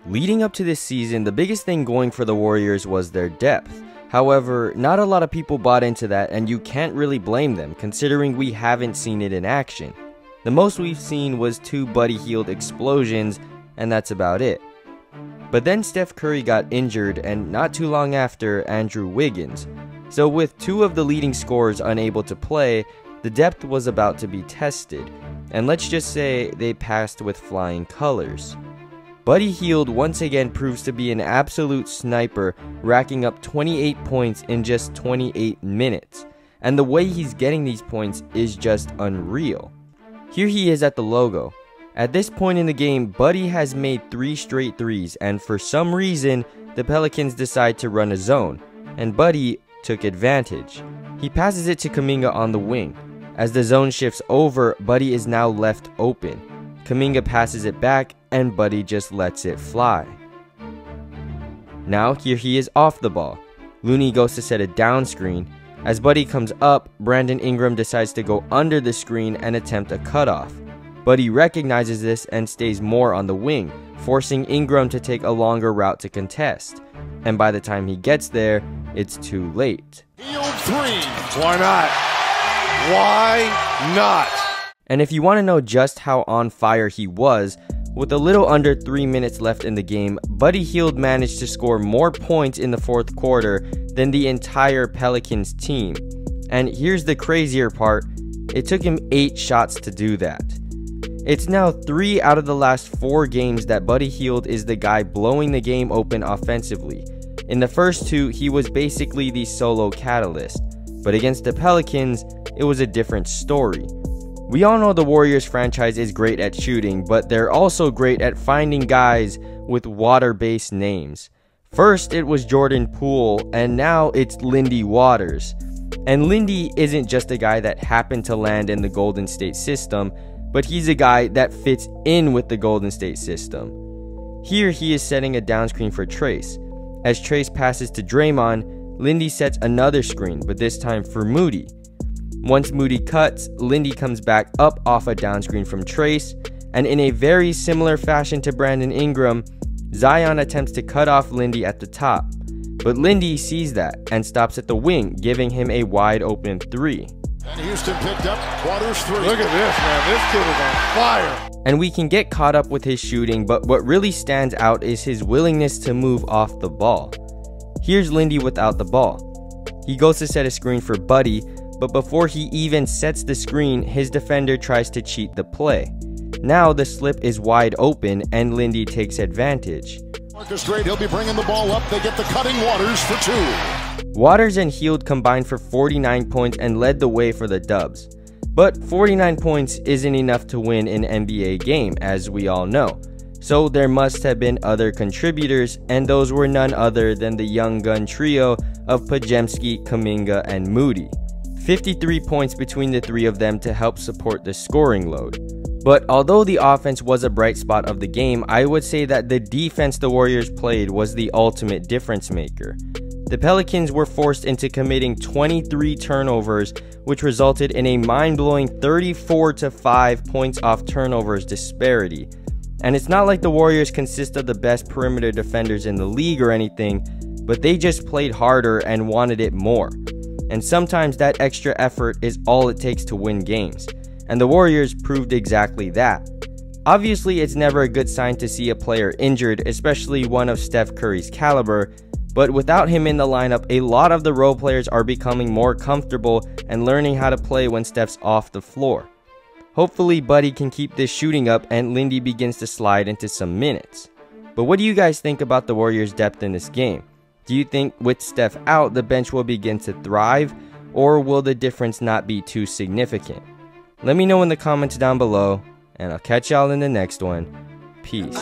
Leading up to this season, the biggest thing going for the Warriors was their depth. However, not a lot of people bought into that, and you can't really blame them considering we haven't seen it in action. The most we've seen was 2 Buddy Hield explosions, and that's about it. But then Steph Curry got injured, and not too long after, Andrew Wiggins. So with 2 of the leading scorers unable to play, the depth was about to be tested, and let's just say they passed with flying colors. Buddy Hield once again proves to be an absolute sniper, racking up 28 points in just 28 minutes. And the way he's getting these points is just unreal. Here he is at the logo. At this point in the game, Buddy has made 3 straight threes, and for some reason, the Pelicans decide to run a zone, and Buddy took advantage. He passes it to Kuminga on the wing. As the zone shifts over, Buddy is now left open. Kuminga passes it back, and Buddy just lets it fly. Now here he is off the ball. Looney goes to set a down screen. As Buddy comes up, Brandon Ingram decides to go under the screen and attempt a cutoff. Buddy recognizes this and stays more on the wing, forcing Ingram to take a longer route to contest. And by the time he gets there, it's too late. Hield 3. Why not? Why not? And if you want to know just how on fire he was, with a little under 3 minutes left in the game, Buddy Hield managed to score more points in the 4th quarter than the entire Pelicans team. And here's the crazier part, it took him 8 shots to do that. It's now 3 out of the last 4 games that Buddy Hield is the guy blowing the game open offensively. In the first 2, he was basically the solo catalyst, but against the Pelicans, it was a different story. We all know the Warriors franchise is great at shooting, but they're also great at finding guys with water-based names. First, it was Jordan Poole, and now it's Lindy Waters. And Lindy isn't just a guy that happened to land in the Golden State system, but he's a guy that fits in with the Golden State system. Here he is setting a down screen for Trace. As Trace passes to Draymond, Lindy sets another screen, but this time for Moody. Once Moody cuts, Lindy comes back up off a down screen from Trace, and in a very similar fashion to Brandon Ingram, Zion attempts to cut off Lindy at the top. But Lindy sees that and stops at the wing, giving him a wide open 3. And Houston picked up Waters 3. Look at this, man. This kid is on fire. And we can get caught up with his shooting, but what really stands out is his willingness to move off the ball. Here's Lindy without the ball. He goes to set a screen for Buddy, but before he even sets the screen, his defender tries to cheat the play. Now the slip is wide open and Lindy takes advantage. Marcus Straight, he'll be bringing the ball up. They get the cutting Waters for 2. Waters and Hield combined for 49 points and led the way for the Dubs. But 49 points isn't enough to win an NBA game, as we all know. So there must have been other contributors, and those were none other than the young gun trio of Podziemski, Kuminga, and Moody. 53 points between the 3 of them to help support the scoring load. But although the offense was a bright spot of the game, I would say that the defense the Warriors played was the ultimate difference maker. The Pelicans were forced into committing 23 turnovers, which resulted in a mind-blowing 34-5 points off turnovers disparity. And it's not like the Warriors consist of the best perimeter defenders in the league or anything, but they just played harder and wanted it more. And sometimes that extra effort is all it takes to win games. And the Warriors proved exactly that. Obviously, it's never a good sign to see a player injured, especially one of Steph Curry's caliber, but without him in the lineup, a lot of the role players are becoming more comfortable and learning how to play when Steph's off the floor. Hopefully, Buddy can keep this shooting up and Lindy begins to slide into some minutes. But what do you guys think about the Warriors' depth in this game? Do you think with Steph out, the bench will begin to thrive, or will the difference not be too significant? Let me know in the comments down below, and I'll catch y'all in the next one. Peace.